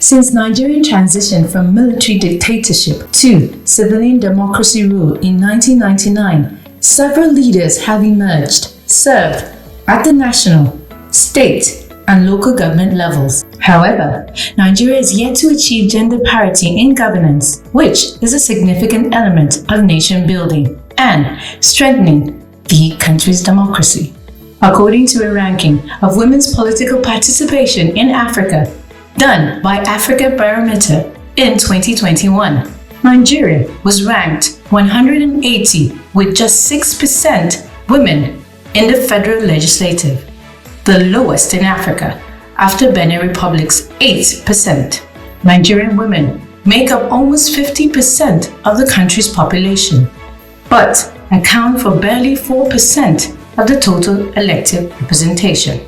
Since Nigerian transition from military dictatorship to civilian democracy rule in 1999, several leaders have emerged, served at the national, state, and local government levels. However, Nigeria is yet to achieve gender parity in governance, which is a significant element of nation building and strengthening the country's democracy. According to a ranking of women's political participation in Africa, done by Africa Barometer in 2021, Nigeria was ranked 180 with just 6% women in the federal legislative, the lowest in Africa after Benin Republic's 8%. Nigerian women make up almost 50% of the country's population, but account for barely 4% of the total elective representation.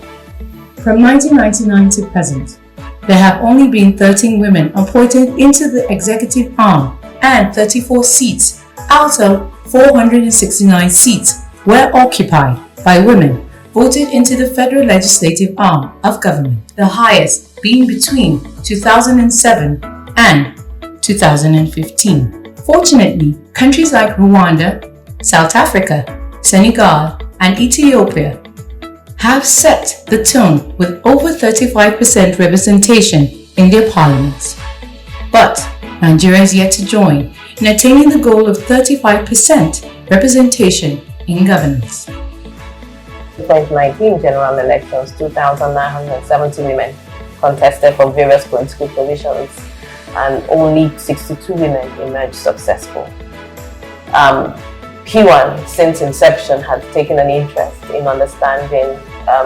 From 1999 to present, there have only been 13 women appointed into the executive arm, and 34 seats out of 469 seats were occupied by women voted into the federal legislative arm of government, the highest being between 2007 and 2015. Fortunately, countries like Rwanda, South Africa, Senegal, and Ethiopia have set the tone with over 35% representation in their parliaments. But Nigeria is yet to join in attaining the goal of 35% representation in governance. The 2019 general elections, 2,970 women contested for various political positions, and only 62 women emerged successful. PWAN, since inception, had taken an interest in understanding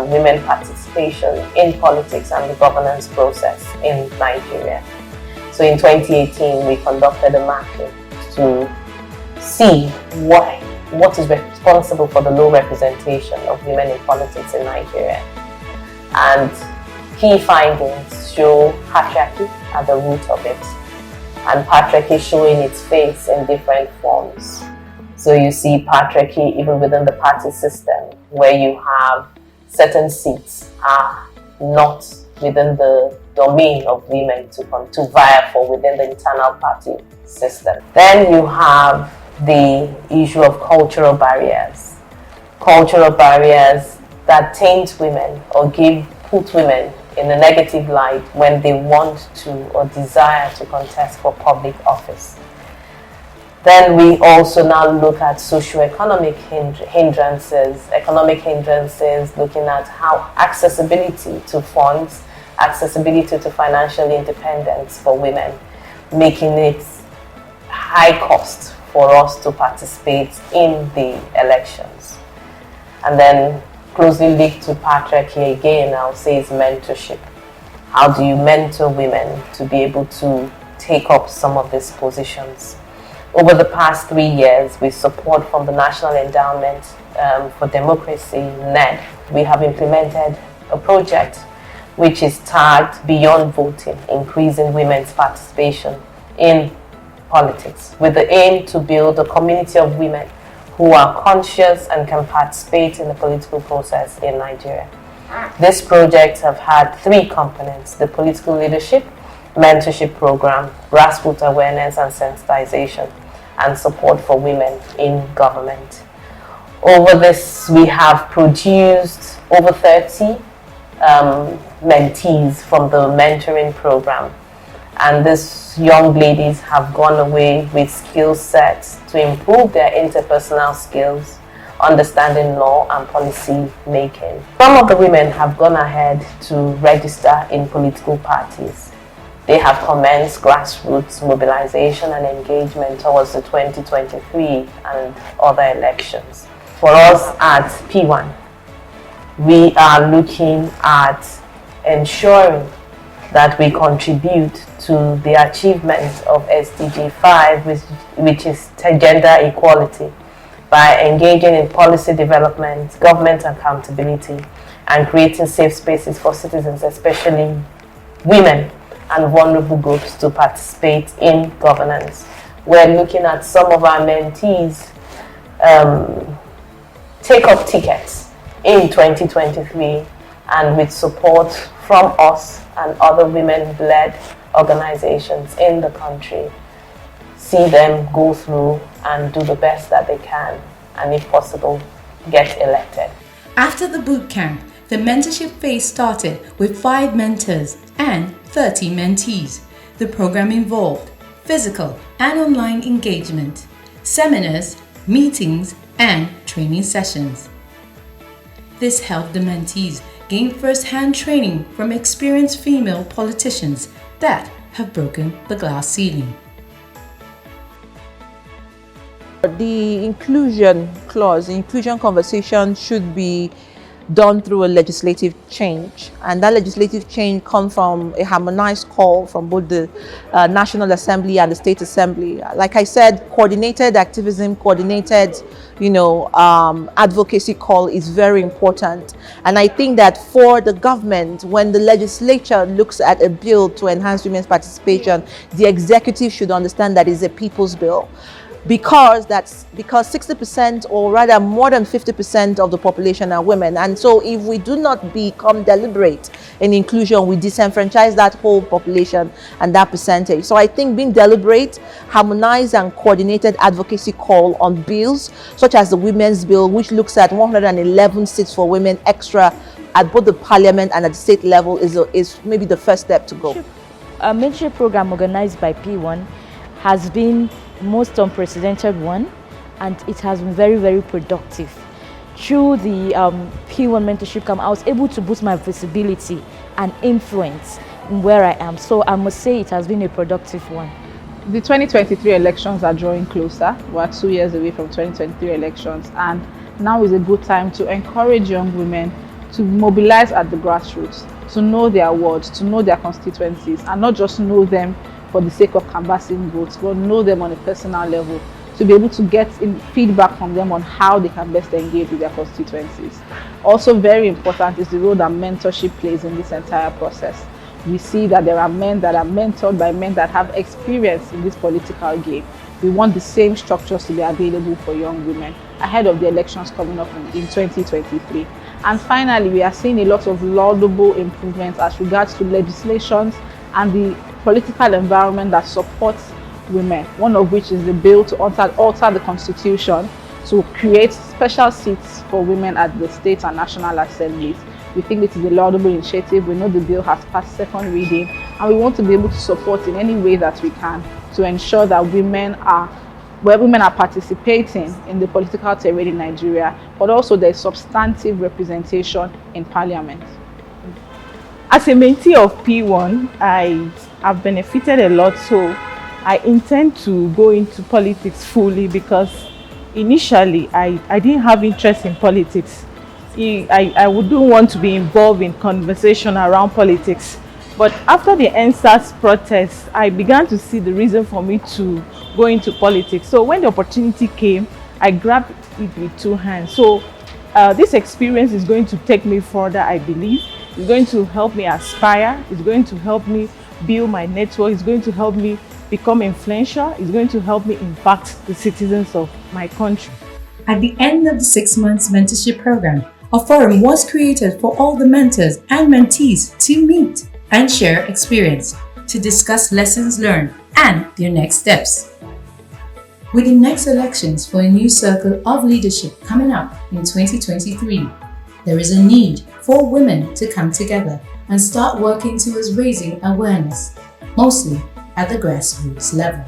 women participation in politics and the governance process in Nigeria. So in 2018, we conducted a mapping to see what is responsible for the low representation of women in politics in Nigeria. And key findings show patriarchy at the root of it, and patriarchy showing its face in different forms. So you see patriarchy even within the party system, where you have certain seats are not within the domain of women to vie for within the internal party system. Then you have the issue of cultural barriers that taint women or put women in a negative light when they want to or desire to contest for public office. Then we also now look at socio-economic hindrances, looking at how accessibility to funds, accessibility to financial independence for women, making it high cost for us to participate in the elections. And then closely linked to patriarchy again, I'll say, is mentorship. How do you mentor women to be able to take up some of these positions? Over the past 3 years, with support from the National Endowment for Democracy, NED, we have implemented a project which is tagged Beyond Voting, Increasing Women's Participation in Politics, with the aim to build a community of women who are conscious and can participate in the political process in Nigeria. This project have had 3 components: the political leadership, mentorship program, grassroots awareness and sensitization, and support for women in government. Over this, we have produced over 30 mentees from the mentoring program, and these young ladies have gone away with skill sets to improve their interpersonal skills, understanding law and policy making. Some of the women have gone ahead to register in political parties. They have commenced grassroots mobilization and engagement towards the 2023 and other elections. For us at PWAN, we are looking at ensuring that we contribute to the achievement of SDG 5, which is gender equality, by engaging in policy development, government accountability, and creating safe spaces for citizens, especially women and vulnerable groups, to participate in governance. We're looking at some of our mentees take up tickets in 2023, and with support from us and other women-led organizations in the country, see them go through and do the best that they can, and if possible, get elected. After the bootcamp, the mentorship phase started with 5 mentors and 30 mentees. The program involved physical and online engagement, seminars, meetings, and training sessions. This helped the mentees gain first-hand training from experienced female politicians that have broken the glass ceiling. The inclusion clause, the inclusion conversation should be done through a legislative change, and that legislative change comes from a harmonized call from both the National Assembly and the State Assembly. Like I said, coordinated activism, coordinated advocacy call is very important. And I think that for the government, when the legislature looks at a bill to enhance women's participation, the executive should understand that it's a people's bill. Because 60%, or rather more than 50% of the population are women. And so if we do not become deliberate in inclusion, we disenfranchise that whole population and that percentage. So I think being deliberate, harmonized and coordinated advocacy call on bills, such as the Women's Bill, which looks at 111 seats for women extra at both the parliament and at the state level, is maybe the first step to go. A mentorship program organized by PWAN has been most unprecedented one, and it has been very, very productive. Through the PWAN mentorship camp, I was able to boost my visibility and influence in where I am. So I must say it has been a productive one. The 2023 elections are drawing closer. We're 2 years away from 2023 elections, and now is a good time to encourage young women to mobilize at the grassroots, to know their wards, to know their constituencies, and not just know them for the sake of canvassing votes, but know them on a personal level, to be able to get feedback from them on how they can best engage with their constituencies. Also very important is the role that mentorship plays in this entire process. We see that there are men that are mentored by men that have experience in this political game. We want the same structures to be available for young women ahead of the elections coming up in 2023. And finally, we are seeing a lot of laudable improvements as regards to legislations and the political environment that supports women, one of which is the bill to alter the constitution to create special seats for women at the state and national assemblies. We think it is a laudable initiative. We know the bill has passed second reading, and we want to be able to support in any way that we can to ensure that women are participating in the political terrain in Nigeria, but also there's substantive representation in parliament. As a mentee of PWAN, I have benefited a lot, so I intend to go into politics fully, because initially I didn't have interest in politics. I wouldn't want to be involved in conversation around politics. But after the NSAS protest, I began to see the reason for me to go into politics. So when the opportunity came, I grabbed it with 2 hands. So this experience is going to take me further, I believe. It's going to help me aspire. It's going to help me build my network. It's going to help me become influential. It's going to help me impact the citizens of my country. At the end of the 6 months mentorship program, a forum was created for all the mentors and mentees to meet and share experience, to discuss lessons learned and their next steps. With the next elections for a new circle of leadership coming up in 2023, there is a need for women to come together and start working towards raising awareness, mostly at the grassroots level.